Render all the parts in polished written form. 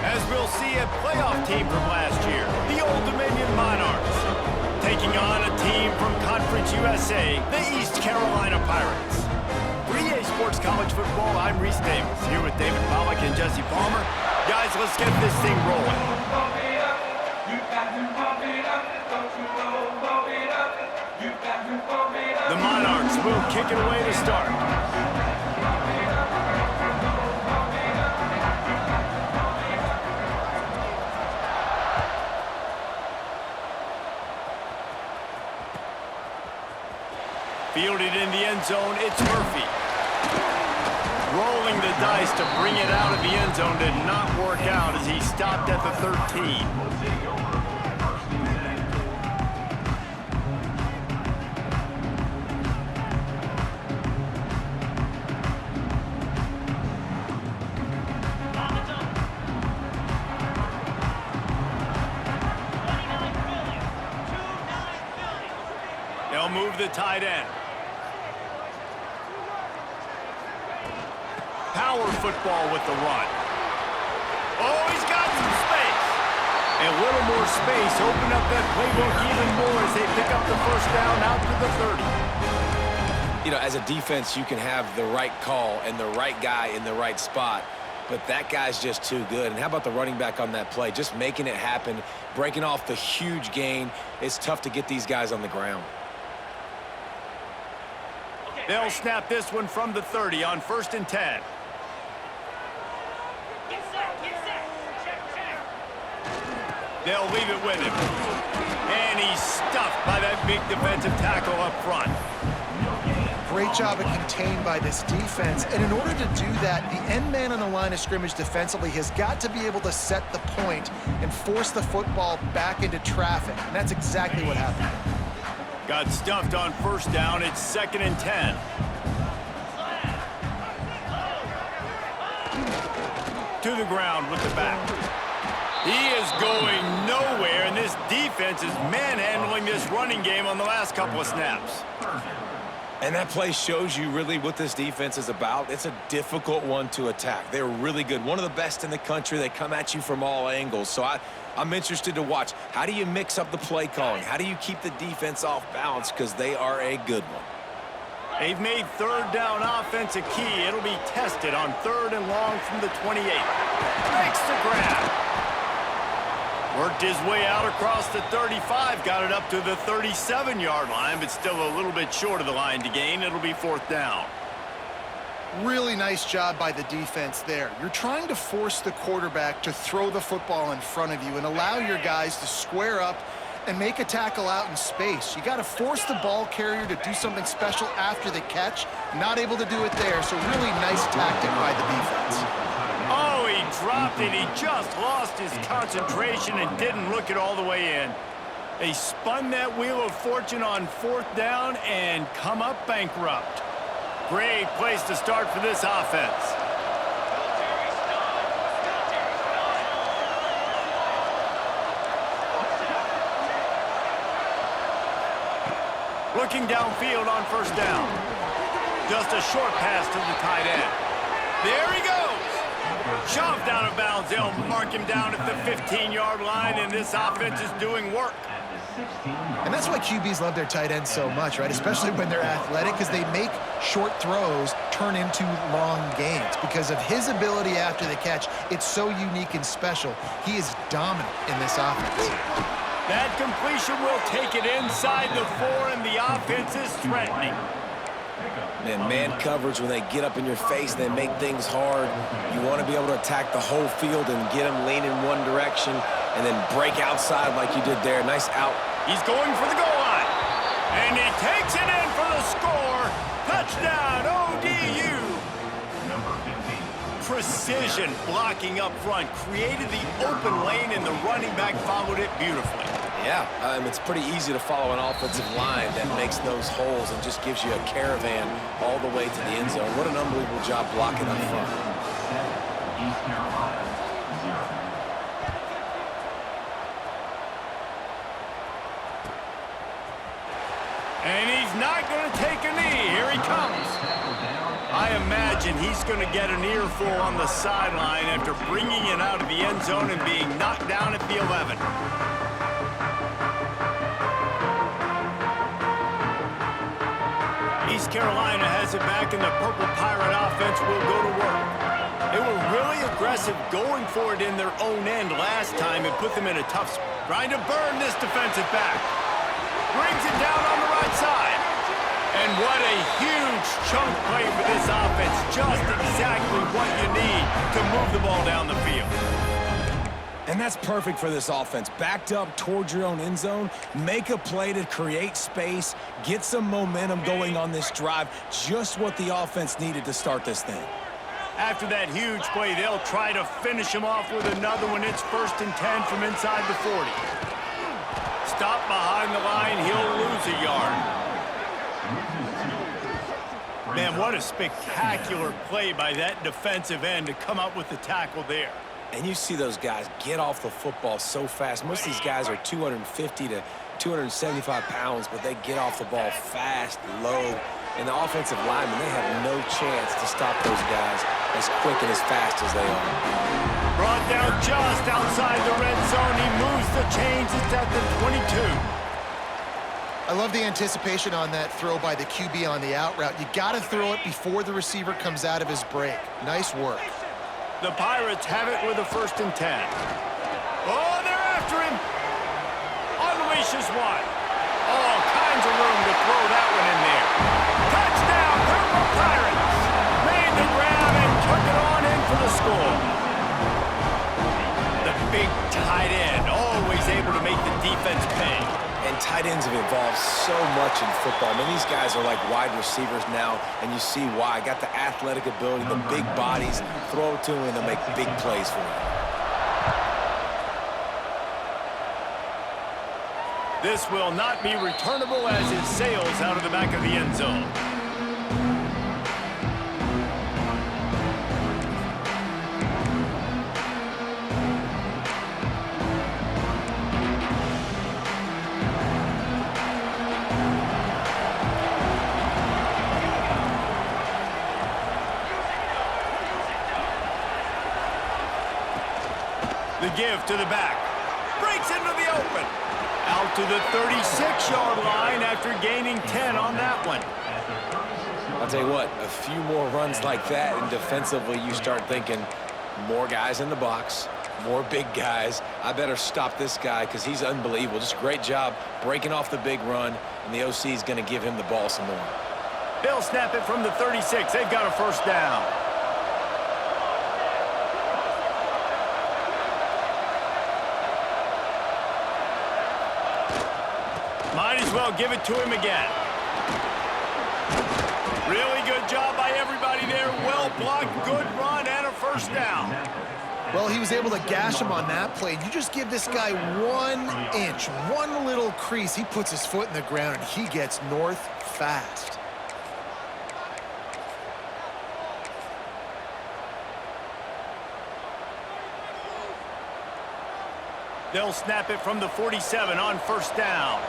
As we'll see a playoff team from last year, the Old Dominion Monarchs, taking on a team from Conference USA, the East Carolina Pirates. For EA Sports College Football, I'm Reese Davis, here with David Pollack and Jesse Palmer. Guys, let's get this thing rolling. The Monarchs will kick it away to start. Fielded in the end zone, it's Murphy. Rolling the dice to bring it out of the end zone did not work out as he stopped at the 13. They'll move the tight end. Power football with the run. Oh, he's got some space. And a little more space. Open up that playbook even more as they pick up the first down out to the 30. You know, as a defense, you can have the right call and the right guy in the right spot, but that guy's just too good. And how about the running back on that play? Just making it happen, breaking off the huge gain. It's tough to get these guys on the ground. They'll snap this one from the 30 on 1st and 10. They'll leave it with him. And he's stuffed by that big defensive tackle up front. Great job at contained by this defense. And in order to do that, the end man on the line of scrimmage defensively has got to be able to set the point and force the football back into traffic. And that's exactly what happened. Got stuffed on 1st down. It's 2nd and 10. To the ground with the back. He is going nowhere, and this defense is manhandling this running game on the last couple of snaps. And that play shows you really what this defense is about. It's a difficult one to attack. They're really good. One of the best in the country. They come at you from all angles. So I'm interested to watch. How do you mix up the play calling? How do you keep the defense off balance? Because they are a good one. They've made 3rd down offense a key. It'll be tested on 3rd and long from the 28. Makes the grab. Worked his way out across the 35. Got it up to the 37-yard line, but still a little bit short of the line to gain. It'll be 4th down. Really nice job by the defense there. You're trying to force the quarterback to throw the football in front of you and allow your guys to square up and make a tackle out in space. You got to force the ball carrier to do something special after the catch. Not able to do it there, so really nice tactic by the defense. Oh, he dropped it. He just lost his concentration and didn't look it all the way in. They spun that wheel of fortune on 4th down and come up bankrupt. Great place to start for this offense. Looking downfield on 1st down. Just a short pass to the tight end. There he goes. Shoved out of bounds. They'll mark him down at the 15-yard line, and this offense is doing work. And that's why QBs love their tight ends so much, right? Especially when they're athletic, because they make short throws turn into long gains. Because of his ability after the catch, it's so unique and special. He is dominant in this offense. That completion will take it inside the 4, and the offense is threatening. Man coverage, when they get up in your face, they make things hard. You want to be able to attack the whole field and get them leaning one direction and then break outside like you did there. Nice out. He's going for the goal line. And he takes it in for the score. Touchdown, ODU. Precision blocking up front. Created the open lane, and the running back followed it beautifully. Yeah, it's pretty easy to follow an offensive line that makes those holes and just gives you a caravan all the way to the end zone. What an unbelievable job blocking up front. And he's not going to take a knee. Here he comes. I imagine he's going to get an earful on the sideline after bringing it out of the end zone and being knocked down at the 11. East Carolina has it back, and the Purple Pirate offense will go to work. They were really aggressive going for it in their own end last time and put them in a tough spot. Trying to burn this defensive back. Brings it down on the right side. And what a huge chunk play for this offense. Just exactly what you need to move the ball down the field. And that's perfect for this offense. Backed up towards your own end zone, make a play to create space, get some momentum going on this drive. Just what the offense needed to start this thing. After that huge play, they'll try to finish him off with another one. It's 1st and 10 from inside the 40. Stop behind the line. He'll lose a yard. Man, what a spectacular play by that defensive end to come up with the tackle there. And you see those guys get off the football so fast. Most of these guys are 250 to 275 pounds, but they get off the ball fast, low. And the offensive linemen, they have no chance to stop those guys as quick and as fast as they are. Brought down just outside the red zone. He moves the chains. It's at the 22. I love the anticipation on that throw by the QB on the out route. You got to throw it before the receiver comes out of his break. Nice work. The Pirates have it with a 1st and 10. Oh, they're after him. Unleashes one. All kinds of room to throw that one in there. Touchdown, Purple Pirates. Made the grab and took it on in for the score. The big tight end, always able to make the defense pay. And tight ends have evolved so much in football. I mean, these guys are like wide receivers now, and you see why. Got the athletic ability, the big bodies, throw it to them, and they'll make big plays for you. This will not be returnable as it sails out of the back of the end zone. The give to the back. Breaks into the open. Out to the 36-yard line after gaining 10 on that one. I'll tell you what, a few more runs like that, and defensively you start thinking more guys in the box, more big guys. I better stop this guy because he's unbelievable. Just a great job breaking off the big run, and the OC is going to give him the ball some more. They'll snap it from the 36. They've got a 1st down. Might as well give it to him again. Really good job by everybody there. Well blocked, good run, and a 1st down. Well, he was able to gash him on that play. You just give this guy 1 inch, one little crease. He puts his foot in the ground, and he gets north fast. They'll snap it from the 47 on 1st down.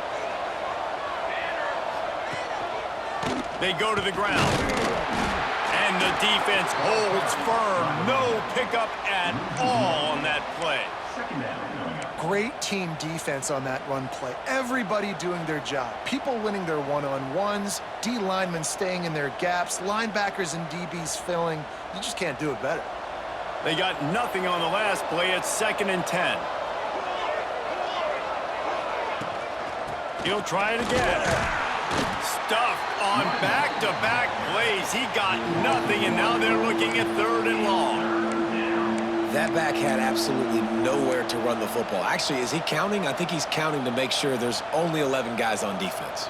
They go to the ground. And the defense holds firm. No pickup at all on that play. Great team defense on that run play. Everybody doing their job. People winning their one-on-ones, D linemen staying in their gaps, linebackers and DBs filling. You just can't do it better. They got nothing on the last play. It's 2nd and 10. He'll try it again. Stuffed on back-to-back plays. He got nothing, and now they're looking at 3rd and long. That back had absolutely nowhere to run the football. Actually, is he counting? I think he's counting to make sure there's only 11 guys on defense.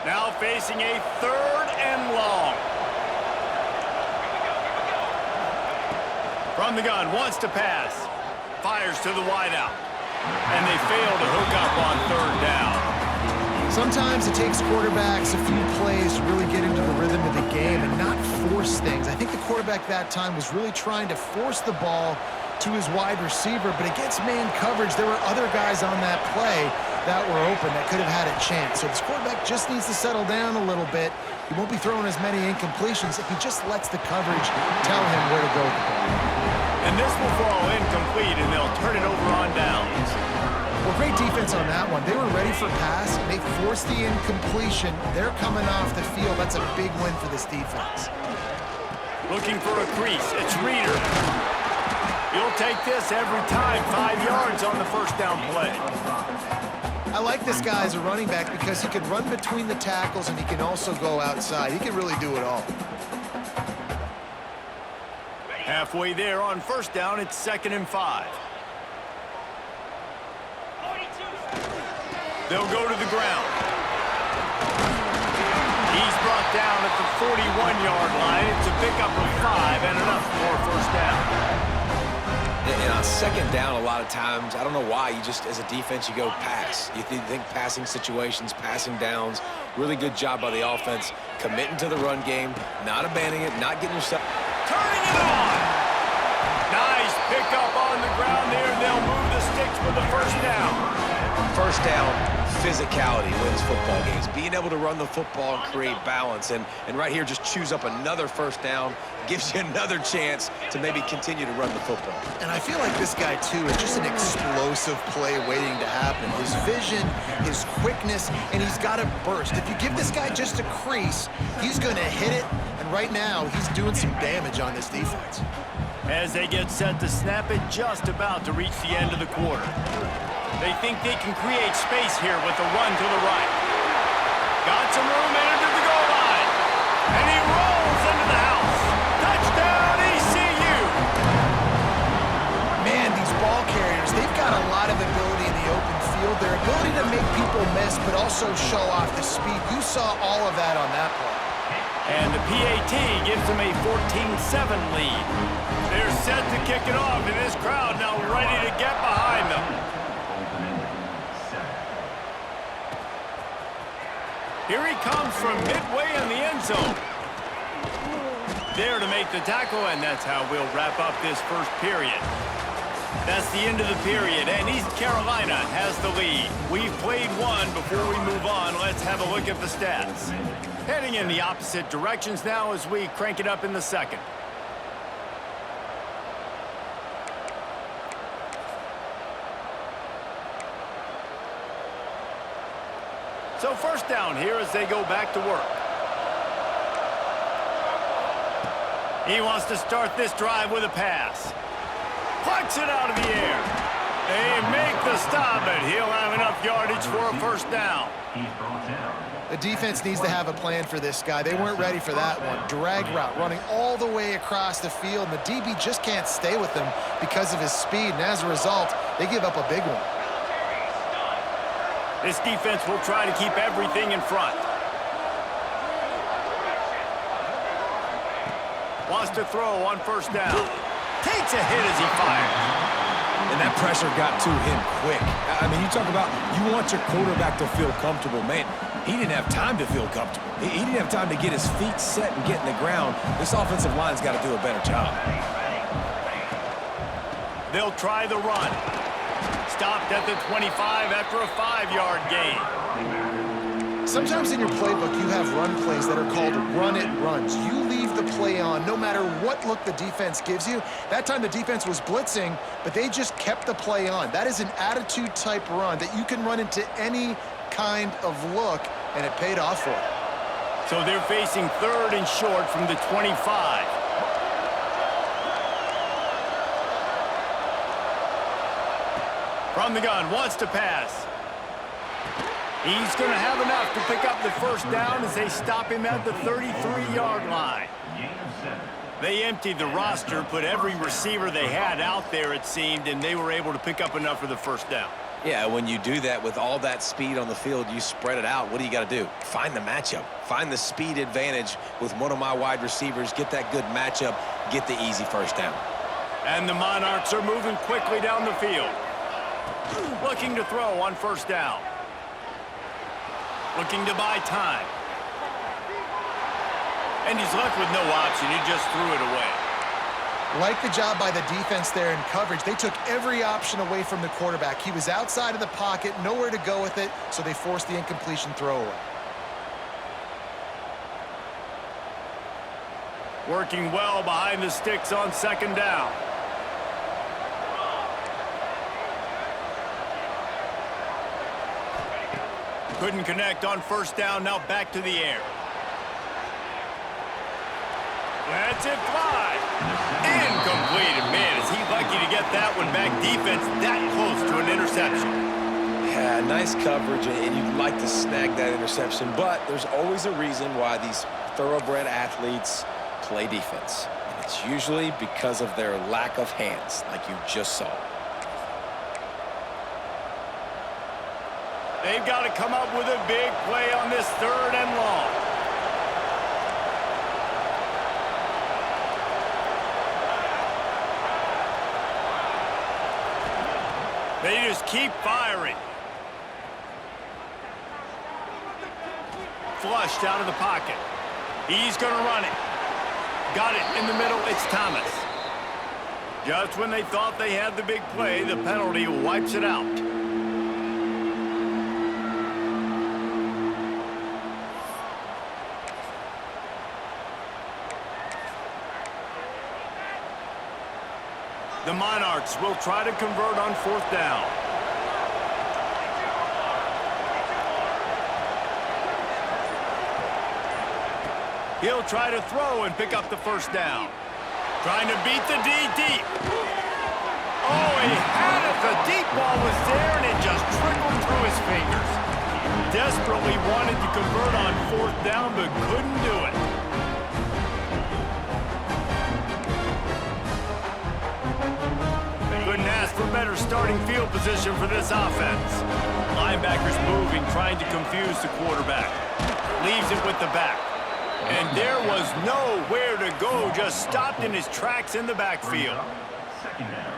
Now facing a 3rd and long. From the gun, wants to pass. Fires to the wideout. And they fail to hook up on 3rd down. Sometimes it takes quarterbacks a few plays to really get into the rhythm of the game and not force things. I think the quarterback that time was really trying to force the ball to his wide receiver, but against man coverage, there were other guys on that play that were open that could have had a chance. So this quarterback just needs to settle down a little bit. He won't be throwing as many incompletions if he just lets the coverage tell him where to go with the ball. And this will fall incomplete, and they'll turn it over on downs. Well, great defense on that one. They were ready for pass. They forced the incompletion. They're coming off the field. That's a big win for this defense. Looking for a crease. It's Reeder. He'll take this every time. 5 yards on the first down play. I like this guy as a running back because he can run between the tackles and he can also go outside. He can really do it all. Halfway there on first down, it's 2nd and 5. They'll go to the ground. He's brought down at the 41-yard line. It's a pickup of 5 and enough for a first down. And on second down, a lot of times, I don't know why, you just, as a defense, you go pass. You think passing situations, passing downs. Really good job by the offense, committing to the run game, not abandoning it, not getting yourself... Turning it on! Nice pickup on the ground there. They'll move the sticks for the first down. First down, physicality wins football games. Being able to run the football and create balance. And right here, just choose up another first down, gives you another chance to maybe continue to run the football. And I feel like this guy, too, is just an explosive play waiting to happen. His vision, his quickness, and he's got a burst. If you give this guy just a crease, he's going to hit it. And right now, he's doing some damage on this defense. As they get set to snap it, just about to reach the end of the quarter. They think they can create space here with a run to the right. Got some room into the goal line. And he rolls into the house. Touchdown, ECU! Man, these ball carriers, they've got a lot of ability in the open field. Their ability to make people miss, but also show off the speed. You saw all of that on that play. And the PAT gives them a 14-7 lead. They're set to kick it off, and this crowd now ready to get behind them. Here he comes from midway in the end zone. There to make the tackle, and that's how we'll wrap up this first period. That's the end of the period, and East Carolina has the lead. We've played one. Before we move on, let's have a look at the stats. Heading in the opposite directions now as we crank it up in the second. So first down here as they go back to work. He wants to start this drive with a pass. Plucks it out of the air. They make the stop, and he'll have enough yardage for a first down. The defense needs to have a plan for this guy. They weren't ready for that one. Drag route, running all the way across the field, and the DB just can't stay with him because of his speed, and as a result, they give up a big one. This defense will try to keep everything in front. Wants to throw on first down. Takes a hit as he fires. And that pressure got to him quick. I mean, you talk about you want your quarterback to feel comfortable. Man, he didn't have time to feel comfortable. He didn't have time to get his feet set and get in the ground. This offensive line's got to do a better job. They'll try the run. Stopped at the 25 after a 5-yard gain. Sometimes in your playbook, you have run plays that are called run-it runs. You leave the play on no matter what look the defense gives you. That time the defense was blitzing, but they just kept the play on. That is an attitude-type run that you can run into any kind of look, and it paid off for them. So they're facing 3rd and short from the 25. From the gun, wants to pass. He's going to have enough to pick up the first down as they stop him at the 33-yard line. They emptied the roster, put every receiver they had out there, it seemed, and they were able to pick up enough for the first down. Yeah, when you do that with all that speed on the field, you spread it out. What do you got to do? Find the matchup. Find the speed advantage with one of my wide receivers. Get that good matchup. Get the easy first down. And the Monarchs are moving quickly down the field. Looking to throw on first down. Looking to buy time. And he's left with no option. He just threw it away. Like the job by the defense there in coverage. They took every option away from the quarterback. He was outside of the pocket, nowhere to go with it, so they forced the incompletion throwaway. Working well behind the sticks on second down. Couldn't connect on first down, now back to the air. Lets it fly. Incomplete. And man, is he lucky to get that one back. Defense that close to an interception. Yeah, nice coverage, and you'd like to snag that interception, but there's always a reason why these thoroughbred athletes play defense. And it's usually because of their lack of hands, like you just saw. They've got to come up with a big play on this third and long. They just keep firing. Flushed out of the pocket. He's going to run it. Got it in the middle. It's Thomas. Just when they thought they had the big play, the penalty wipes it out. The Monarchs will try to convert on fourth down. He'll try to throw and pick up the first down. Trying to beat the D deep. Oh, he had it. The deep ball was there, and it just trickled through his fingers. Desperately wanted to convert on fourth down, but couldn't do it. Couldn't ask for better starting field position for this offense. Linebackers moving, trying to confuse the quarterback. Leaves it with the back. And there was nowhere to go, just stopped in his tracks in the backfield.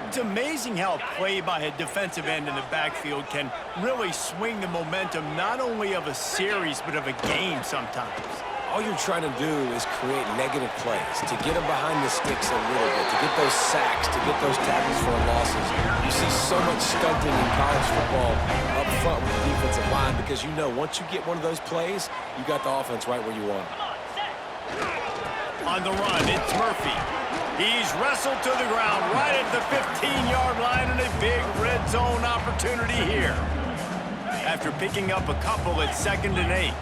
It's amazing how a play by a defensive end in the backfield can really swing the momentum not only of a series, but of a game sometimes. All you're trying to do is create negative plays, to get them behind the sticks a little bit, to get those sacks, to get those tackles for losses. You see so much stunting in college football up front with the defensive line because you know once you get one of those plays, you got the offense right where you want it. On the run, it's Murphy. He's wrestled to the ground right at the 15-yard line, and a big red zone opportunity here. After picking up a couple at 2nd and 8.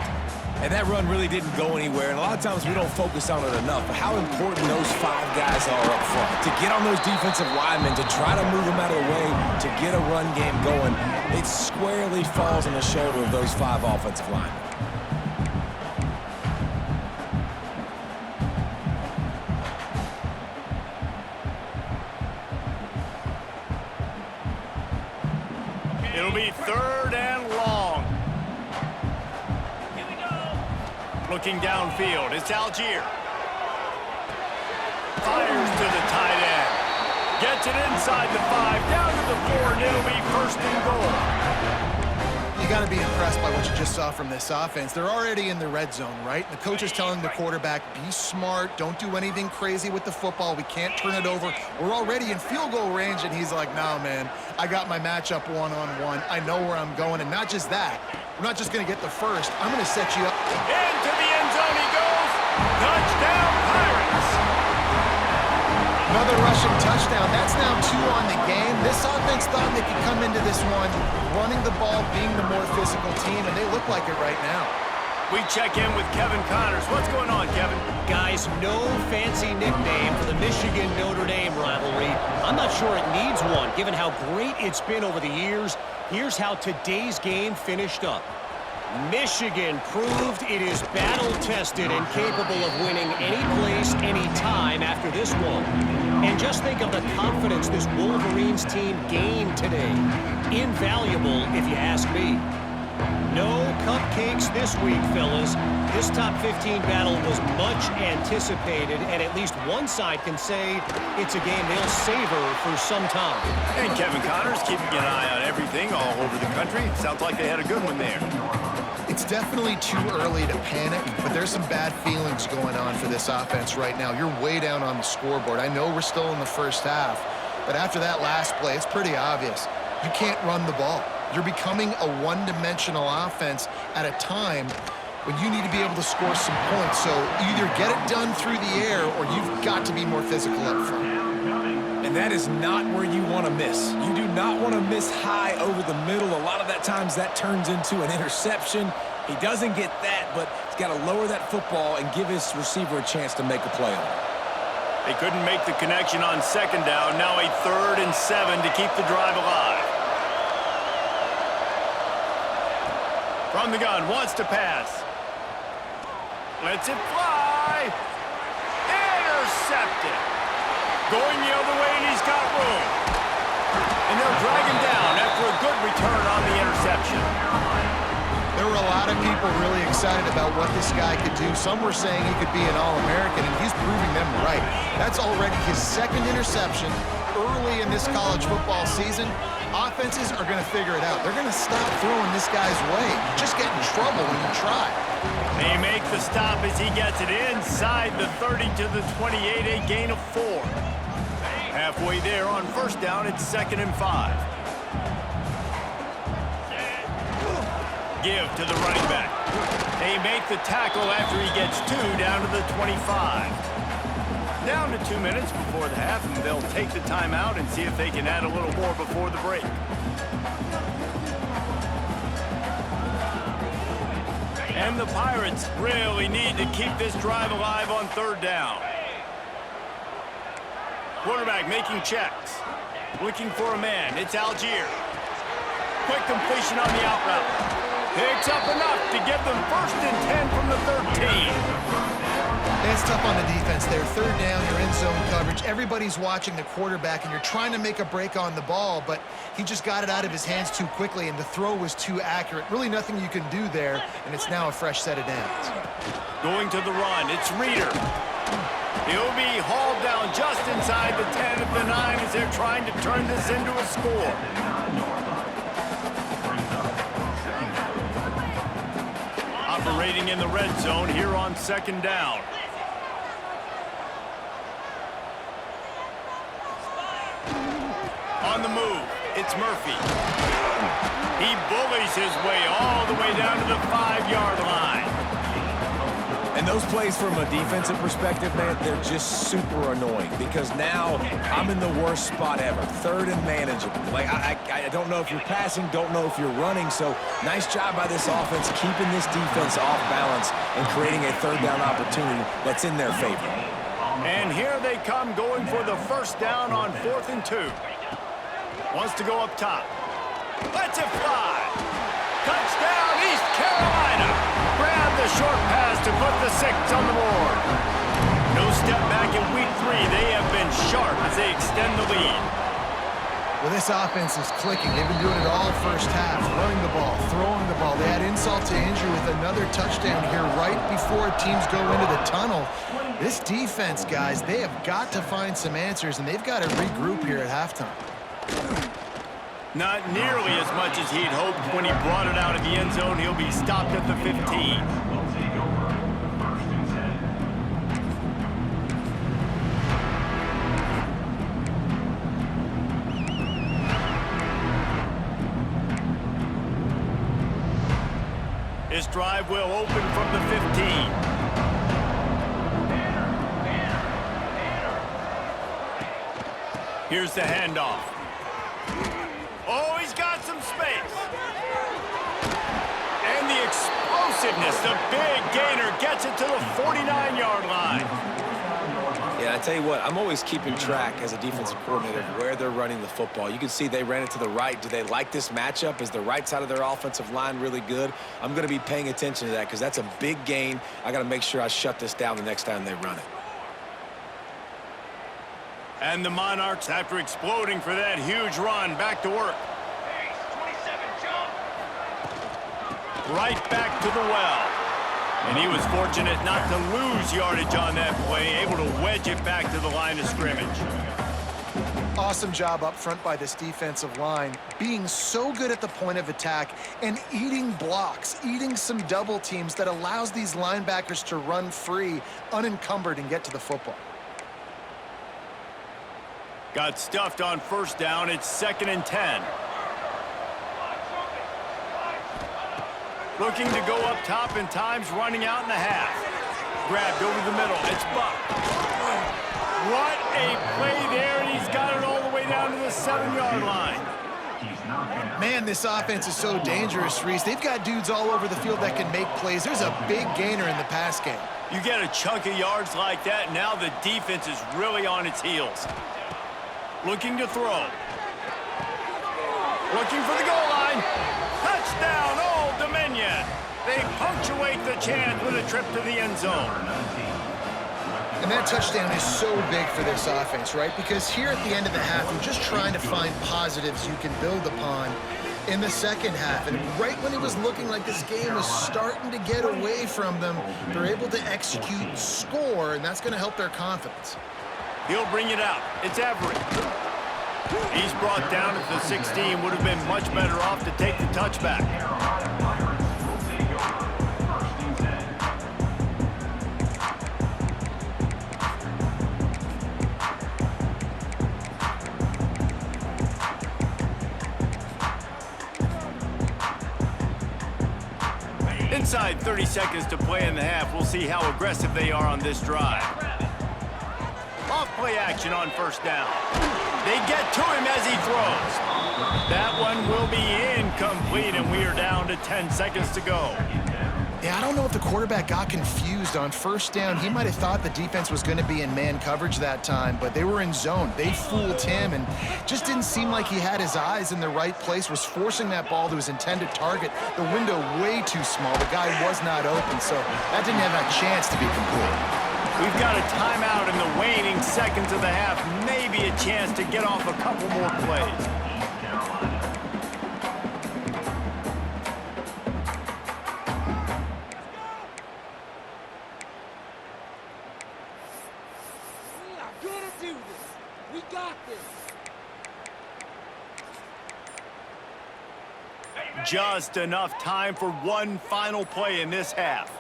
And that run really didn't go anywhere, and a lot of times we don't focus on it enough, but how important those 5 guys are up front. To get on those defensive linemen, to try to move them out of the way, to get a run game going, it squarely falls on the shoulder of those 5 offensive linemen. It'll be 3rd and long. Looking downfield, it's Algier. Fires to the tight end. Gets it inside the 5, down to the 4, and it'll be 1st and goal. You got to be impressed by what you just saw from this offense. They're already in the red zone, right? The coach is telling the quarterback, be smart, don't do anything crazy with the football. We can't turn it over. We're already in field goal range, and he's like, no, man, I got my matchup one-on-one. I know where I'm going, and not just that. We're not just going to get the first. I'm going to set you up. Into the end zone he goes. Touchdown, Pirates. Another rushing touchdown. That's now 2 on the game. This offense thought they could come into this one running the ball, being the more physical team, and they look like it right now. We check in with Kevin Connors. What's going on, Kevin? Guys, no fancy nickname for the Michigan-Notre Dame rivalry. I'm not sure it needs one, given how great it's been over the years. Here's how today's game finished up. Michigan proved it is battle-tested and capable of winning any place, any time after this one. And just think of the confidence this Wolverines team gained today. Invaluable, if you ask me. No cupcakes this week, fellas. This top 15 battle was much anticipated, and at least one side can say it's a game they'll savor for some time. And Kevin Connors keeping an eye on everything all over the country. Sounds like they had a good one there. If It's definitely too early to panic, but there's some bad feelings going on for this offense right now. You're way down on the scoreboard. I know we're still in the first half, but after that last play, it's pretty obvious. You can't run the ball. You're becoming a one-dimensional offense at a time when you need to be able to score some points. So either get it done through the air or you've got to be more physical up front. And that is not where you want to miss. You do not want to miss high over the middle. A lot of that times that turns into an interception. He doesn't get that, but he's got to lower that football and give his receiver a chance to make a play on it. They couldn't make the connection on second down. Now a 3rd and 7 to keep the drive alive. From the gun, wants to pass. Lets it fly. Intercepted. Going the other way, and he's got room. And they'll drag him down after a good return on the interception. There were a lot of people really excited about what this guy could do. Some were saying he could be an All-American, and he's proving them right. That's already his 2nd interception early in this college football season. Offenses are going to figure it out. They're going to stop throwing this guy's way. You just get in trouble when you try. They make the stop as he gets it inside the 30 to the 28, a gain of 4. Halfway there on first down, it's 2nd and 5. Give to the running back. They make the tackle after he gets 2 down to the 25. Down to 2 minutes before the half, and they'll take the timeout and see if they can add a little more before the break. And the Pirates really need to keep this drive alive on 3rd down. Quarterback making checks. Looking for a man. It's Algier. Quick completion on the out route. Picks up enough to give them 1st and 10 from the 13. It's tough on the defense there. 3rd down, you're in zone coverage. Everybody's watching the quarterback, and you're trying to make a break on the ball, but he just got it out of his hands too quickly, and the throw was too accurate. Really nothing you can do there, and it's now a fresh set of downs. Going to the run, it's Reeder. He'll be hauled down just inside the 10 of the 9 as they're trying to turn this into a score. Operating in the red zone here on 2nd down. On the move, it's Murphy. He bullies his way all the way down to the 5-yard line. And those plays from a defensive perspective, man, they're just super annoying because now I'm in the worst spot ever. 3rd and manageable. Like, I don't know if you're passing, don't know if you're running. So nice job by this offense keeping this defense off balance and creating a 3rd down opportunity that's in their favor. And here they come going for the 1st down on 4th and 2. Wants to go up top. Lets it fly. Touchdown, East Carolina. Grab the short pass to put the 6 on the board. No step back in week 3. They have been sharp as they extend the lead. Well, this offense is clicking. They've been doing it all first half, running the ball, throwing the ball. They had insult to injury with another touchdown here right before teams go into the tunnel. This defense, guys, they have got to find some answers, and they've got to regroup here at halftime. Not nearly as much as he'd hoped when he brought it out of the end zone. He'll be stopped at the 15. This drive will open from the 15. Here's the handoff. Oh, he's got some space. And the explosiveness, the big gainer gets it to the 49-yard line. Yeah, I tell you what, I'm always keeping track as a defensive coordinator of where they're running the football. You can see they ran it to the right. Do they like this matchup? Is the right side of their offensive line really good? I'm going to be paying attention to that because that's a big gain. I got to make sure I shut this down the next time they run it. And the Monarchs, after exploding for that huge run, back to work. Right back to the well. And he was fortunate not to lose yardage on that play, able to wedge it back to the line of scrimmage. Awesome job up front by this defensive line, being so good at the point of attack and eating blocks, eating some double teams that allows these linebackers to run free, unencumbered, and get to the football. Got stuffed on first down. It's 2nd and 10. Looking to go up top, and time's running out in the half. Grabbed over the middle. It's Buck. What a play there, and he's got it all the way down to the 7-yard line. Man, this offense is so dangerous, Reese. They've got dudes all over the field that can make plays. There's a big gainer in the pass game. You get a chunk of yards like that, and now the defense is really on its heels. Looking to throw. Looking for the goal line. Touchdown, Old Dominion. They punctuate the chance with a trip to the end zone. And that touchdown is so big for this offense, right? Because here at the end of the half, you're just trying to find positives you can build upon in the second half. And right when it was looking like this game was starting to get away from them, they're able to execute, score, and that's going to help their confidence. He'll bring it out. It's Everett. He's brought down at the 16. Would have been much better off to take the touchback. Inside 30 seconds to play in the half. We'll see how aggressive they are on this drive. Off play action on first down. They get to him as he throws. That one will be incomplete, and we are down to 10 seconds to go. Yeah, I don't know if the quarterback got confused on first down. He might have thought the defense was going to be in man coverage that time, but they were in zone. They fooled him and just didn't seem like he had his eyes in the right place, was forcing that ball to his intended target. The window way too small. The guy was not open, so that didn't have a chance to be complete. We've got a timeout in the waning seconds of the half. Maybe a chance to get off a couple more plays. We are gonna do this. We got this. Just enough time for one final play in this half.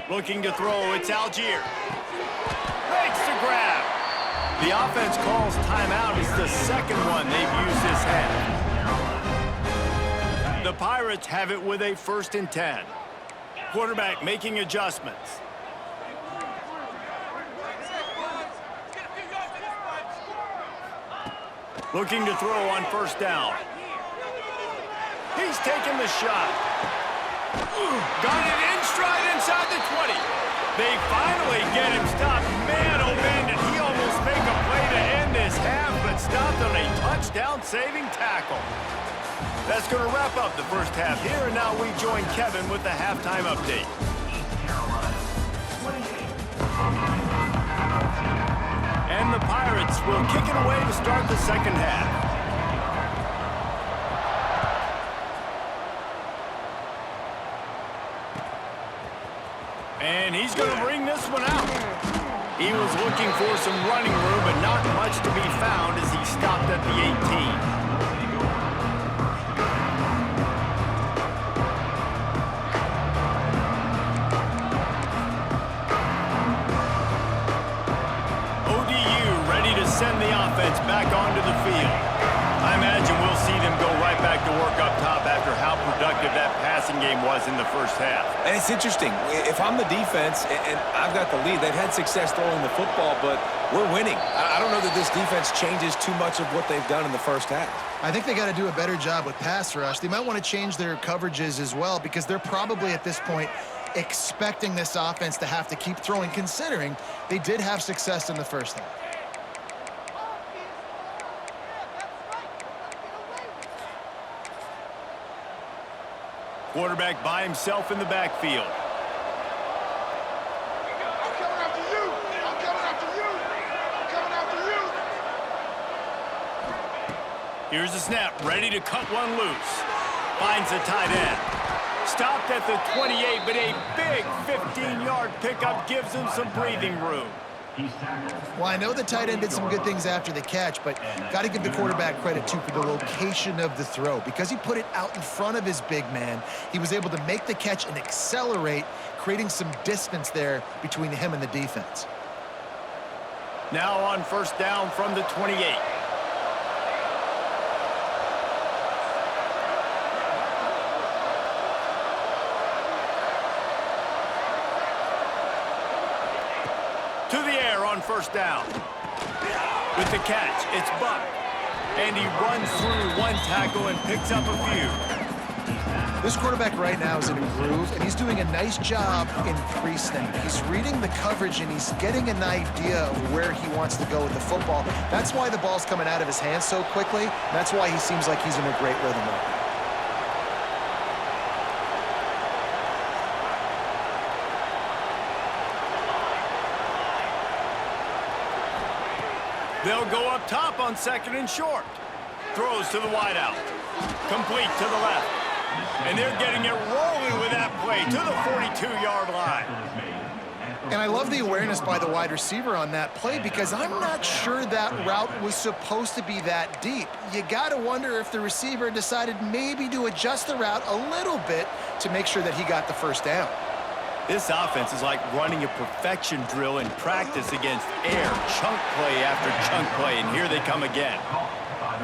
Looking to throw, it's Algier. Makes the grab. The offense calls timeout. It's the second one they've used this half. The Pirates have it with a 1st and 10. Quarterback making adjustments. Looking to throw on first down. He's taking the shot. Got it in stride inside the 20. They finally get him stopped. Man, oh man, did he almost make a play to end this half, but stopped on a touchdown-saving tackle. That's going to wrap up the first half here, and now we join Kevin with the halftime update. And the Pirates will kick it away to start the second half. And he's going to bring this one out. He was looking for some running room, but not much to be found as he stopped at the 18. Send the offense back onto the field. I imagine we'll see them go right back to work up top after how productive that passing game was in the first half. And it's interesting. If I'm the defense and I've got the lead, they've had success throwing the football, but we're winning. I don't know that this defense changes too much of what they've done in the first half. I think they got to do a better job with pass rush. They might want to change their coverages as well, because they're probably at this point expecting this offense to have to keep throwing, considering they did have success in the first half. Quarterback by himself in the backfield. I'm coming after you. I'm coming after you. I'm coming after you. Here's the snap, ready to cut one loose. Finds the tight end. Stopped at the 28, but a big 15-yard pickup gives him some breathing room. Well, I know the tight end did some good things after the catch, but got to give the quarterback credit, too, for the location of the throw. Because he put it out in front of his big man, he was able to make the catch and accelerate, creating some distance there between him and the defense. Now on first down from the 28. To the air on first down. With the catch, it's Buck. And he runs through one tackle and picks up a few. This quarterback right now is in a groove, and he's doing a nice job in pre-snap. He's reading the coverage, and he's getting an idea of where he wants to go with the football. That's why the ball's coming out of his hands so quickly. That's why he seems like he's in a great rhythm right now. They'll go up top on second and short. Throws to the wideout. Complete to the left. And they're getting it rolling with that play to the 42-yard line. And I love the awareness by the wide receiver on that play because I'm not sure that route was supposed to be that deep. You got to wonder if the receiver decided maybe to adjust the route a little bit to make sure that he got the first down. This offense is like running a perfection drill in practice against air, chunk play after chunk play, and here they come again.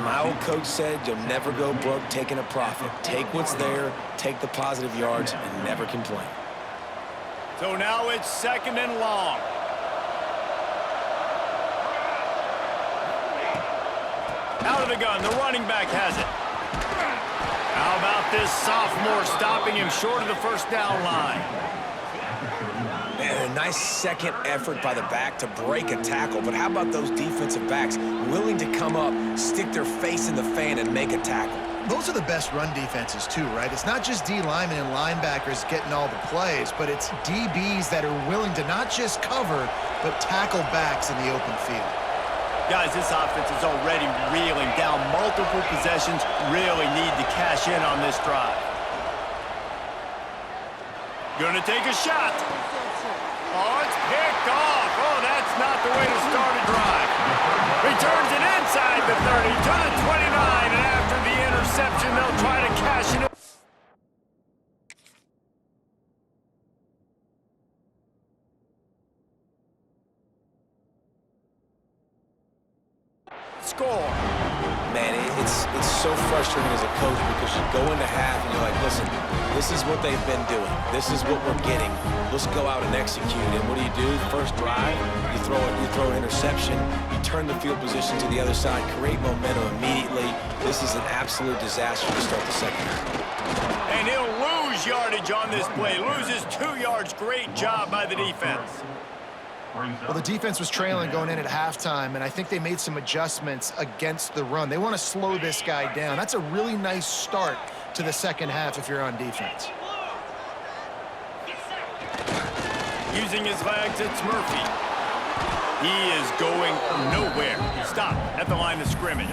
My old coach said you'll never go broke taking a profit. Take what's there, take the positive yards, and never complain. So now it's second and long. Out of the gun, the running back has it. How about this sophomore stopping him short of the first down line? And a nice second effort by the back to break a tackle. But how about those defensive backs willing to come up, stick their face in the fan, and make a tackle? Those are the best run defenses, too, right? It's not just D linemen and linebackers getting all the plays, but it's DBs that are willing to not just cover, but tackle backs in the open field. Guys, this offense is already reeling down multiple possessions. Really need to cash in on this drive. Gonna take a shot. Oh, it's picked off. Oh, that's not the way to start a drive. Returns it inside the 30 to the 29, and after the interception, they'll try to cash it in. Score. Man, it's so frustrating as a coach because you go into half and you're like, listen, this is what they've been doing. This is what we're getting. Let's go out and execute. And what do? First drive, you throw an interception, you turn the field position to the other side, create momentum immediately. This is an absolute disaster to start the second half. And he'll lose yardage on this play. Loses 2 yards. Great job by the defense. Well, the defense was trailing going in at halftime, and I think they made some adjustments against the run. They want to slow this guy down. That's a really nice start to the second half if you're on defense. Using his legs, it's Murphy. He is going nowhere. Stop at the line of scrimmage.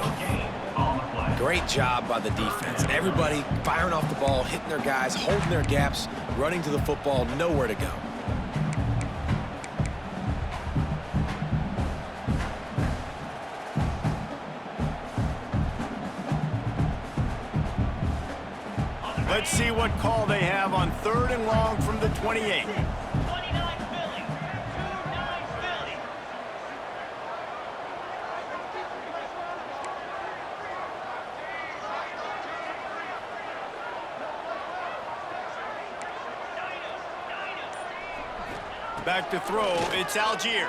Great job by the defense. Everybody firing off the ball, hitting their guys, holding their gaps, running to the football, nowhere to go. Let's see what call they have on third and long from the 28. Back to throw, it's Algier.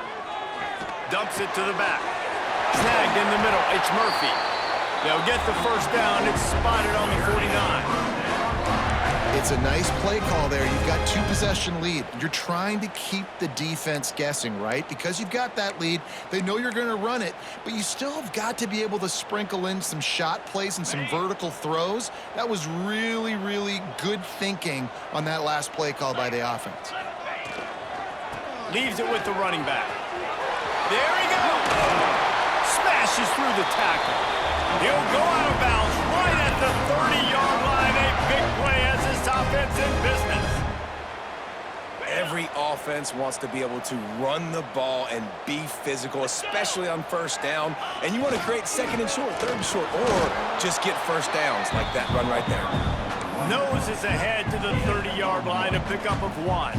Dumps it to the back. Snagged in the middle, it's Murphy. They'll get the first down, it's spotted on the 49. It's a nice play call there. You've got 2-possession lead. You're trying to keep the defense guessing, right? Because you've got that lead, they know you're going to run it, but you still have got to be able to sprinkle in some shot plays and some vertical throws. That was really, really good thinking on that last play call by the offense. Leaves it with the running back. There he goes! Smashes through the tackle. He'll go out of bounds right at the 30-yard line. A big play as this offense in business. Every offense wants to be able to run the ball and be physical, especially on first down. And you want to create second and short, third and short, or just get first downs like that run right there. Noses ahead to the 30-yard line, a pickup of 1.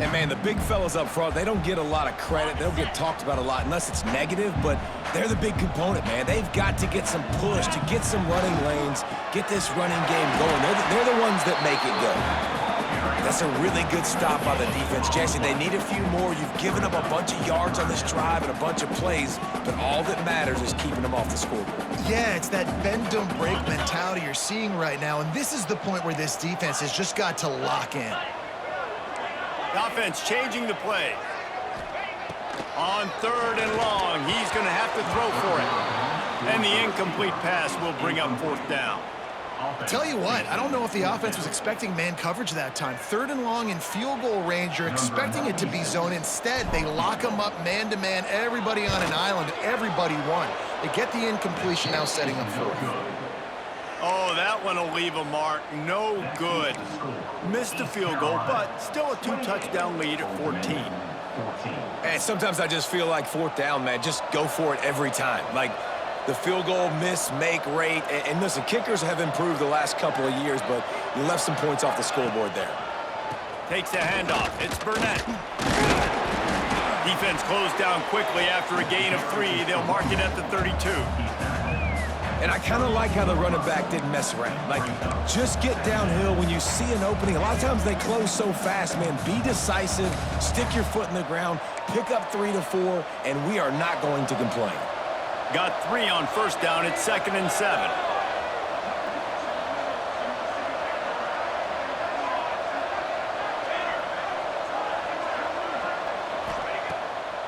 And, man, the big fellas up front, they don't get a lot of credit. They don't get talked about a lot unless it's negative, but they're the big component, man. They've got to get some push, to get some running lanes, get this running game going. They're the ones that make it go. That's a really good stop by the defense, Jesse. They need a few more. You've given them a bunch of yards on this drive and a bunch of plays, but all that matters is keeping them off the scoreboard. Yeah, it's that bend, don't break mentality you're seeing right now, and this is the point where this defense has just got to lock in. The offense changing the play. On 3rd and long, he's going to have to throw for it. And the incomplete pass will bring up 4th down. I'll tell you what, I don't know if the offense was expecting man coverage that time. 3rd and long in field goal range, you're expecting it to be zone. Instead, they lock them up man-to-man, everybody on an island, everybody won. They get the incompletion, now setting up 4th. Oh, that one will leave a mark. No good. Missed the field goal, but still a 2-touchdown lead at 14. And sometimes I just feel like 4th down, man, just go for it every time. Like the field goal miss-make rate. And listen, kickers have improved the last couple of years, but you left some points off the scoreboard there. Takes the handoff. It's Burnett. Defense closed down quickly after a gain of 3. They'll mark it at the 32. And I kind of like how the running back didn't mess around. Like, just get downhill when you see an opening. A lot of times they close so fast, man. Be decisive, stick your foot in the ground, pick up 3 to 4, and we are not going to complain. Got 3 on 1st down. It's 2nd and 7.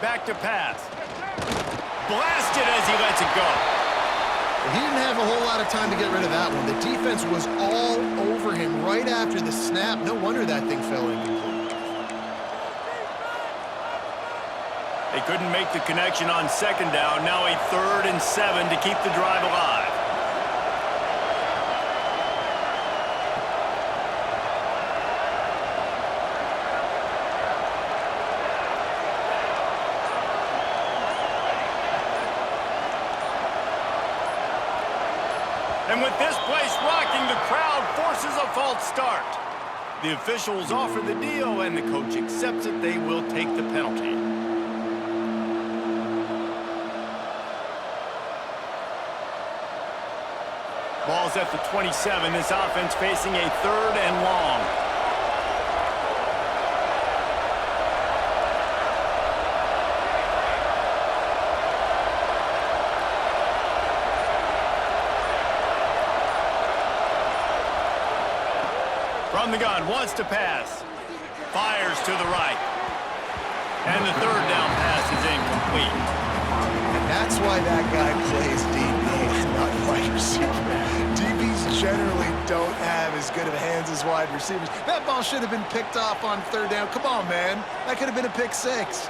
Back to pass. Blasted as he lets it go. He didn't have a whole lot of time to get rid of that one. The defense was all over him right after the snap. No wonder that thing fell incomplete. They couldn't make the connection on 2nd down. Now a 3rd and 7 to keep the drive alive. And with this place rocking, the crowd forces a false start. The officials offer the deal, and the coach accepts it. They will take the penalty. Ball's at the 27. This offense facing a 3rd and long. From the gun, wants to pass. Fires to the right. And the 3rd down pass is incomplete. And that's why that guy plays DB and not wide receiver. DBs generally don't have as good of hands as wide receivers. That ball should have been picked off on 3rd down. Come on, man. That could have been a pick 6.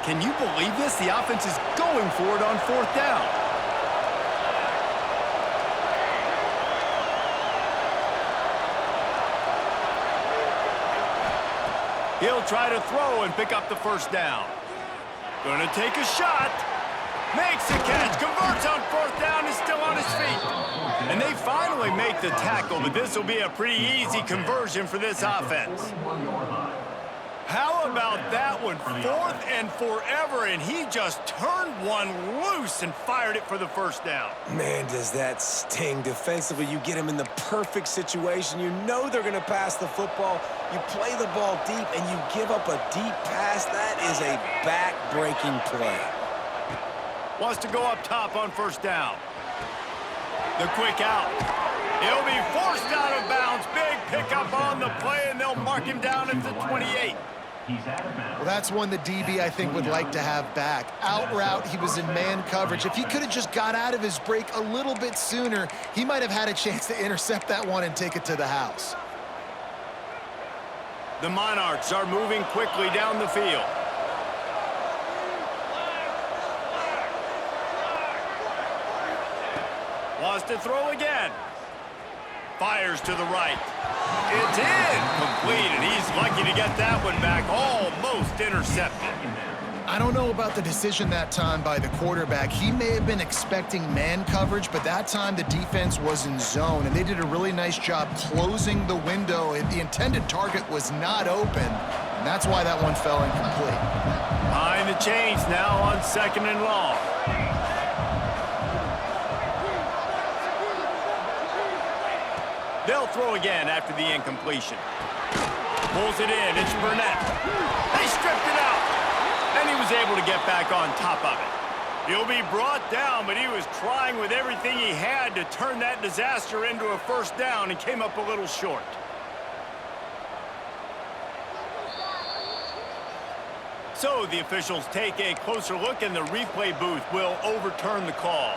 Can you believe this? The offense is going for it on 4th down. He'll try to throw and pick up the 1st down. Gonna take a shot. Makes the catch. Converts on 4th down. Is still on his feet. And they finally make the tackle, but this will be a pretty easy conversion for this offense. How about that one? 4th and forever, and he just turned one loose and fired it for the 1st down. Man, does that sting. Defensively, you get them in the perfect situation. You know they're going to pass the football. You play the ball deep, and you give up a deep pass. That is a back-breaking play. Wants to go up top on 1st down. The quick out. He'll be forced out of bounds. Big pickup on the play, and they'll mark him down at the 28. Well, that's one the DB, I think, would like to have back. Out route, he was in man coverage. If he could have just got out of his break a little bit sooner, he might have had a chance to intercept that one and take it to the house. The Monarchs are moving quickly down the field. Wants to throw again. Fires to the right. It's in. Complete, and he's lucky to get that one back. Almost intercepted. I don't know about the decision that time by the quarterback. He may have been expecting man coverage, but that time the defense was in zone, and they did a really nice job closing the window. The intended target was not open, and that's why that one fell incomplete. Behind the chains now on 2nd and long. They'll throw again after the incompletion. Pulls it in. It's Burnett. They stripped it out. And he was able to get back on top of it. He'll be brought down, but he was trying with everything he had to turn that disaster into a first down and came up a little short. So the officials take a closer look, and the replay booth will overturn the call.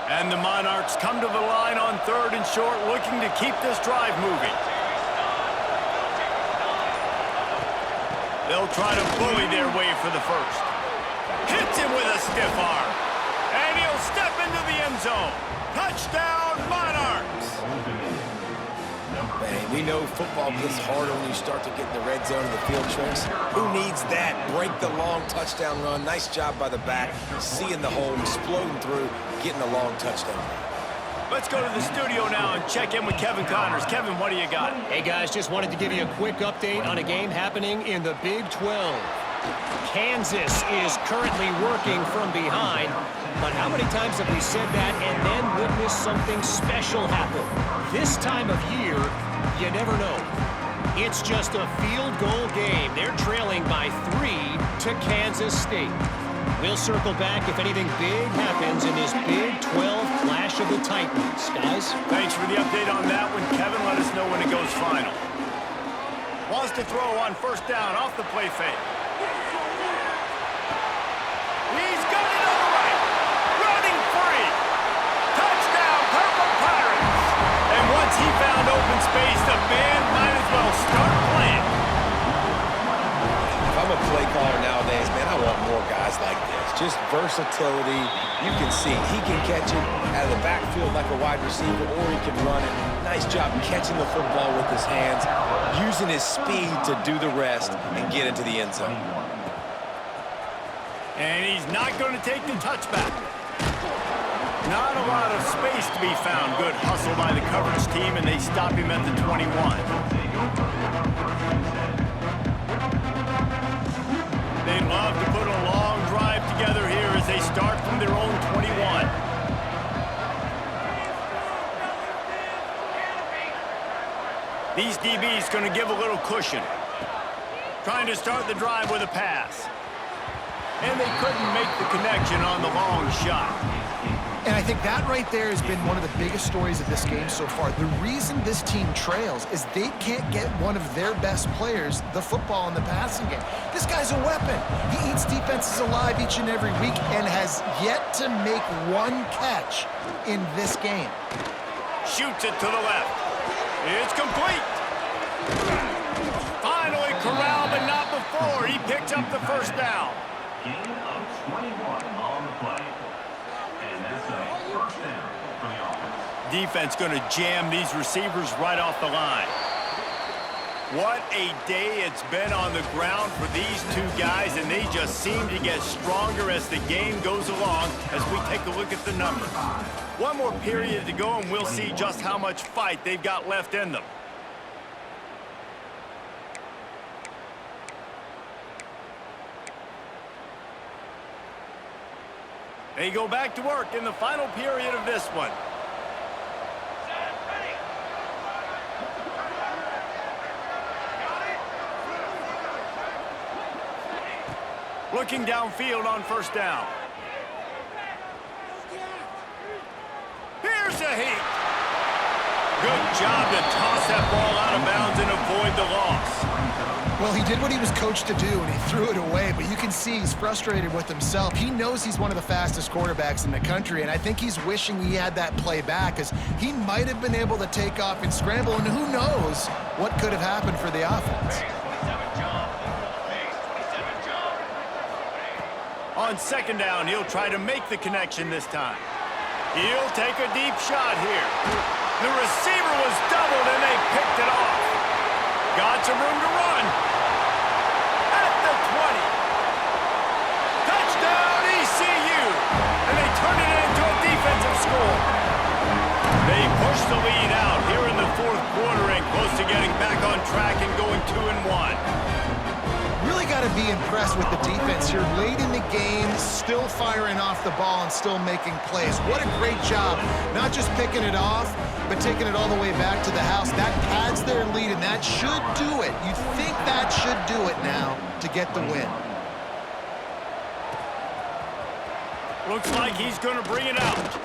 And the Monarchs come to the line on 3rd and short, looking to keep this drive moving. They'll try to bully their way for the first. Hits him with a stiff arm. And he'll step into the end zone. Touchdown, Monarchs! Man, we know football gets harder when you start to get in the red zone and the field tricks. Who needs that? Break the long touchdown run. Nice job by the back. Seeing the hole, exploding through, getting a long touchdown. Let's go to the studio now and check in with Kevin Connors. Kevin, what do you got? Hey, guys, just wanted to give you a quick update on a game happening in the Big 12. Kansas is currently working from behind, but how many times have we said that and then witnessed something special happen? This time of year, you never know. It's just a field goal game. They're trailing by 3 to Kansas State. We'll circle back if anything big happens in this Big 12 clash of the Titans. Guys? Thanks for the update on that one. Kevin, let us know when it goes final. Wants to throw on 1st down off the play fake. He's got it on the right. Running free. Touchdown, Purple Pirates. And once he found open space, the band might as well start playing. If I'm a play caller nowadays, man, I want more guys like this. Just versatility. You can see he can catch it out of the backfield like a wide receiver, or he can run it. Nice job catching the football with his hands, using his speed to do the rest and get into the end zone. And he's not going to take the touchback. Not a lot of space to be found. Good hustle by the coverage team, and they stop him at the 21. They'd love to put a long drive together here as they start from their own 21. These DBs going to give a little cushion. Trying to start the drive with a pass. And they couldn't make the connection on the long shot. And I think that right there has been one of the biggest stories of this game so far. The reason this team trails is they can't get one of their best players the football in the passing game. This guy's a weapon. He eats defenses alive each and every week and has yet to make one catch in this game. Shoots it to the left. It's complete. Finally corralled, but not before. He picks up the 1st down. Gain of 21 on the play. And that's a 1st down for the offense. Defense going to jam these receivers right off the line. What a day it's been on the ground for these two guys, and they just seem to get stronger as the game goes along as we take a look at the numbers. One more period to go, and we'll see just how much fight they've got left in them. They go back to work in the final period of this one. Looking downfield on 1st down. Here's a heat. Good job to toss that ball out of bounds and avoid the loss. Well, he did what he was coached to do, and he threw it away, but you can see he's frustrated with himself. He knows he's one of the fastest quarterbacks in the country, and I think he's wishing he had that play back, because he might have been able to take off and scramble, and who knows what could have happened for the offense. On second down, he'll try to make the connection this time. He'll take a deep shot here. The receiver was doubled, and they picked it off. Got some room to run. At the 20. Touchdown, ECU. And they turn it into a defensive score. They push the lead out here in the fourth quarter and close to getting back on track and going 2-1. Really got to be impressed with the defense here. Late in the game, still firing off the ball and still making plays. What a great job. Not just picking it off, but taking it all the way back to the house. That pads their lead, and that should do it. You think that should do it now to get the win. Looks like he's going to bring it out.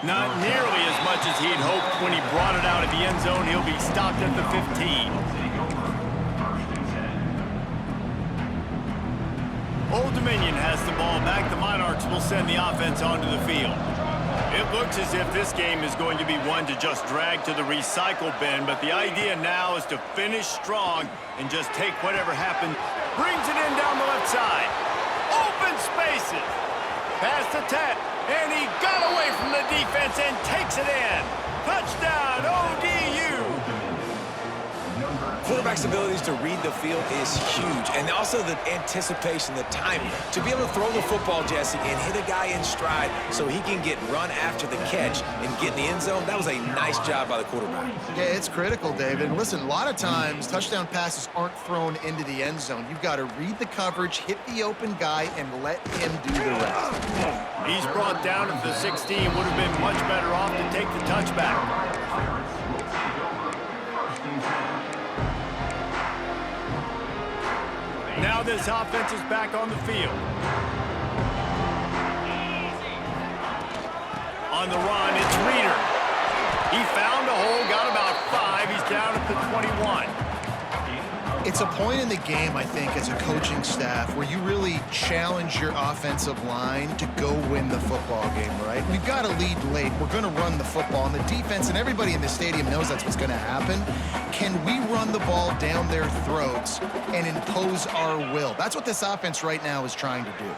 Not nearly as much as he'd hoped when he brought it out of the end zone. He'll be stopped at the 15. Old Dominion has the ball back. The Monarchs will send the offense onto the field. It looks as if this game is going to be one to just drag to the recycle bin, but the idea now is to finish strong and just take whatever happened. Brings it in down the left side. Open spaces. Past the 10, and he got away from the defense and takes it in. Touchdown, ODU. Quarterback's abilities to read the field is huge, and also the anticipation, the timing. To be able to throw the football, Jesse, and hit a guy in stride so he can get run after the catch and get in the end zone, that was a nice job by the quarterback. Yeah, it's critical, David. And listen, a lot of times, touchdown passes aren't thrown into the end zone. You've got to read the coverage, hit the open guy, and let him do the rest. He's brought down at the 16. Would have been much better off to take the touchback. Now this offense is back on the field. On the run, it's Reeder. He found a hole, got about 5. He's down at the 21. It's a point in the game, I think, as a coaching staff where you really challenge your offensive line to go win the football game, right? We've got to lead late. We're going to run the football. And the defense and everybody in the stadium knows that's what's going to happen. Can we run the ball down their throats and impose our will? That's what this offense right now is trying to do.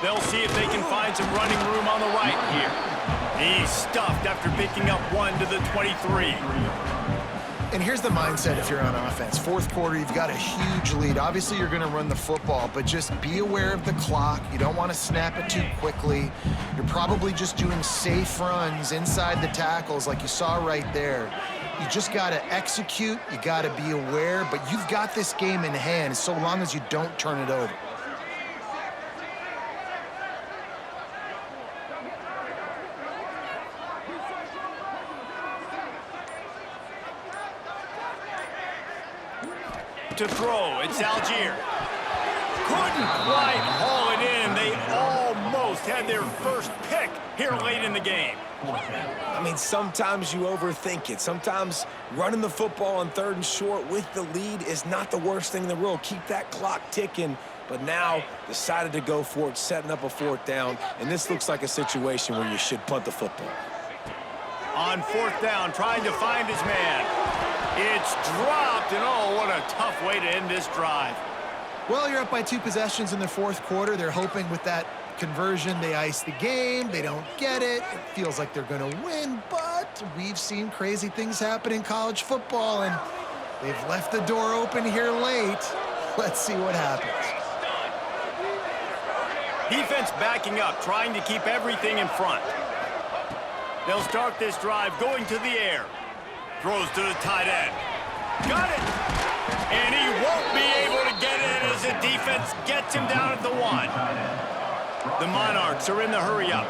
They'll see if they can find some running room on the right here. He's stuffed after picking up 1 to the 23. And here's the mindset if you're on offense. Fourth quarter, you've got a huge lead. Obviously, you're going to run the football, but just be aware of the clock. You don't want to snap it too quickly. You're probably just doing safe runs inside the tackles like you saw right there. You just got to execute. You got to be aware, but you've got this game in hand so long as you don't turn it over. To throw, it's Algier. Couldn't quite haul it in. They almost had their first pick here late in the game. I mean, sometimes you overthink it. Sometimes running the football on 3rd and short with the lead is not the worst thing in the world. Keep that clock ticking. But now decided to go for it, setting up a 4th down. And this looks like a situation where you should punt the football. On 4th down, trying to find his man. It's dropped, and oh, what a tough way to end this drive. Well, you're up by 2 possessions in the fourth quarter. They're hoping with that conversion they ice the game. They don't get it. It feels like they're going to win, but we've seen crazy things happen in college football, and they've left the door open here late. Let's see what happens. Defense backing up, trying to keep everything in front. They'll start this drive going to the air. Throws to the tight end. Got it! And he won't be able to get it as the defense gets him down at the 1. The Monarchs are in the hurry-up.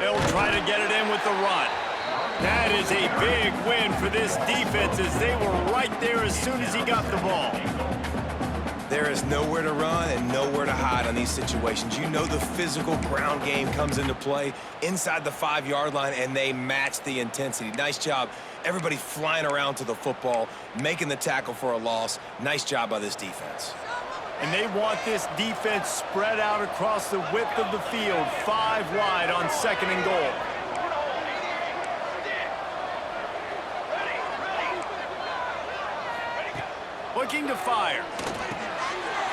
They'll try to get it in with the run. That is a big win for this defense as they were right there as soon as he got the ball. There is nowhere to run and nowhere to hide on these situations. You know the physical ground game comes into play inside the 5-yard line, and they match the intensity. Nice job. Everybody flying around to the football, making the tackle for a loss. Nice job by this defense. And they want this defense spread out across the width of the field, 5 wide on 2nd and goal. Looking to fire.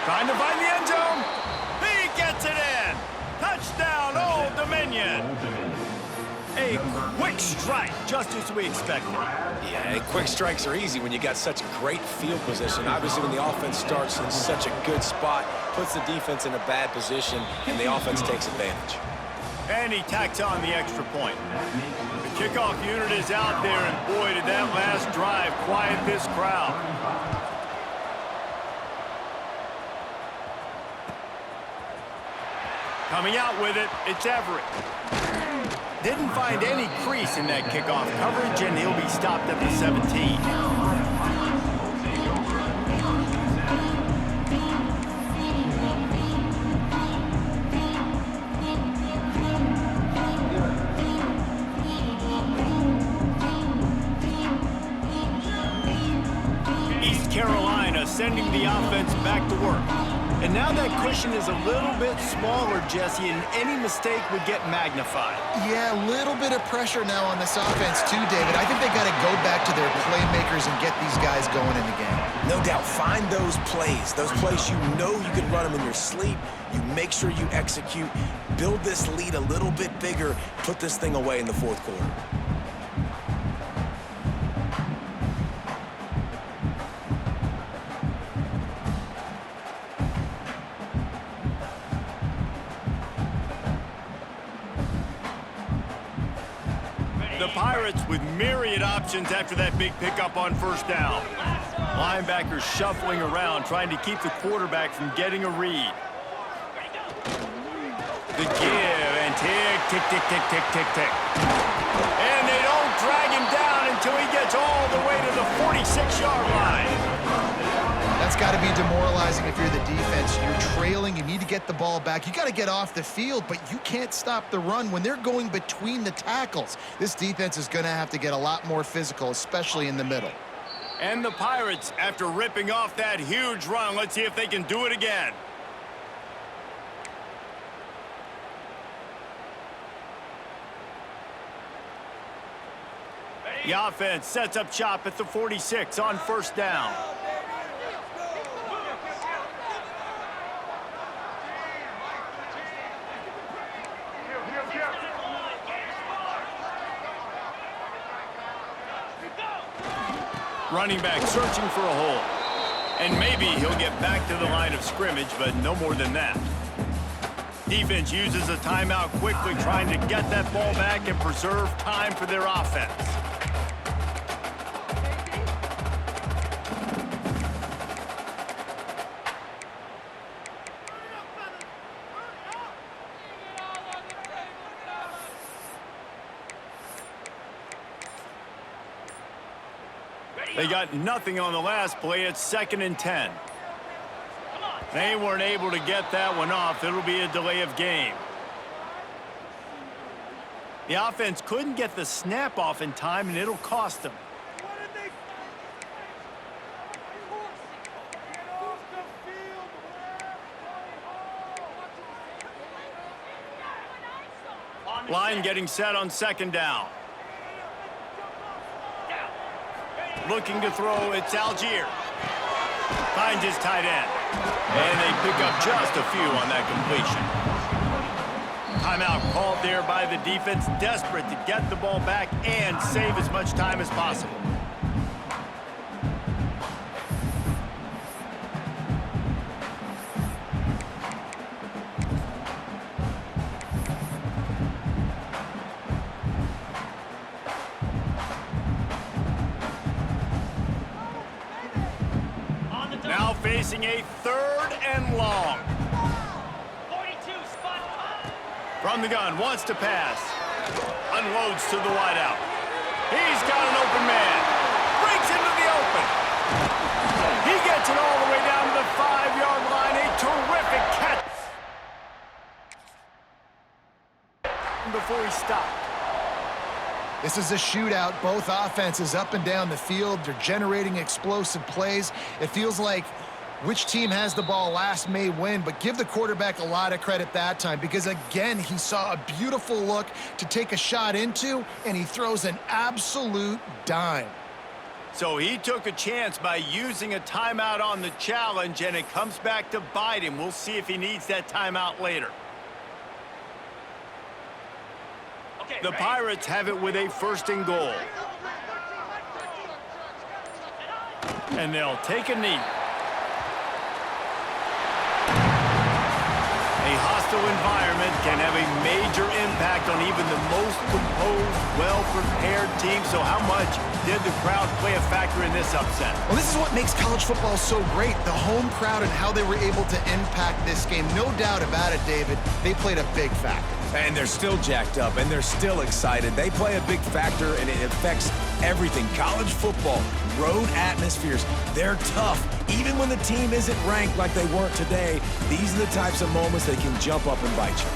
Trying to find the end zone. He gets it in. Touchdown, Old Dominion. A quick strike, just as we expected. Yeah, quick strikes are easy when you got such great field position. Obviously, when the offense starts in such a good spot, puts the defense in a bad position, and the offense takes advantage. And he tacks on the extra point. The kickoff unit is out there, and boy, did that last drive quiet this crowd. Coming out with it, it's Everett. Didn't find any crease in that kickoff coverage, and he'll be stopped at the 17. East Carolina sending the offense back to work. And now that cushion is a little bit smaller, Jesse, and any mistake would get magnified. Yeah, a little bit of pressure now on this offense too, David. I think they got to go back to their playmakers and get these guys going in the game. No doubt, find those plays you know you can run them in your sleep. You make sure you execute, build this lead a little bit bigger, put this thing away in the 4th quarter. The Pirates with myriad options after that big pickup on 1st down. Linebackers shuffling around, trying to keep the quarterback from getting a read. The give, and tick, tick, tick, tick, tick, tick, tick. And they don't drag him down until he gets all the way to the 46-yard line. That's got to be demoralizing if you're the defense. You're trailing. You need to get the ball back. You got to get off the field, but you can't stop the run when they're going between the tackles. This defense is going to have to get a lot more physical, especially in the middle. And the Pirates, after ripping off that huge run, let's see if they can do it again. The offense sets up shop at the 46 on 1st down. Running back searching for a hole. And maybe he'll get back to the line of scrimmage, but no more than that. Defense uses a timeout quickly, trying to get that ball back and preserve time for their offense. They got nothing on the last play. It's 2nd and 10. They weren't able to get that one off. It'll be a delay of game. The offense couldn't get the snap off in time, and it'll cost them. Line getting set on 2nd down. Looking to throw, it's Algier. Finds his tight end. And they pick up just a few on that completion. Timeout called there by the defense, desperate to get the ball back and save as much time as possible. Now facing a 3rd and long. 42 spot. From the gun, wants to pass. Unloads to the wideout. He's got an open man. Breaks into the open. He gets it all the way down to the 5-yard line. A terrific catch. Before he stopped. This is a shootout. Both offenses up and down the field. They're generating explosive plays. It feels like which team has the ball last may win, but give the quarterback a lot of credit that time because, again, he saw a beautiful look to take a shot into, and he throws an absolute dime. So he took a chance by using a timeout on the challenge, and it comes back to bite him. We'll see if he needs that timeout later. The Pirates have it with a 1st and goal. And they'll take a knee. A hostile environment can have a major impact on even the most composed, well-prepared team. So how much did the crowd play a factor in this upset? Well, this is what makes college football so great, the home crowd and how they were able to impact this game. No doubt about it, David. They played a big factor. And they're still jacked up, and they're still excited. They play a big factor, and it affects everything. College football, road atmospheres, they're tough. Even when the team isn't ranked like they weren't today, these are the types of moments that can jump up and bite you.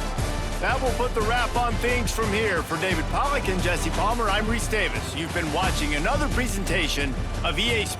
That will put the wrap on things from here. For David Pollack and Jesse Palmer, I'm Reese Davis. You've been watching another presentation of EA Sports.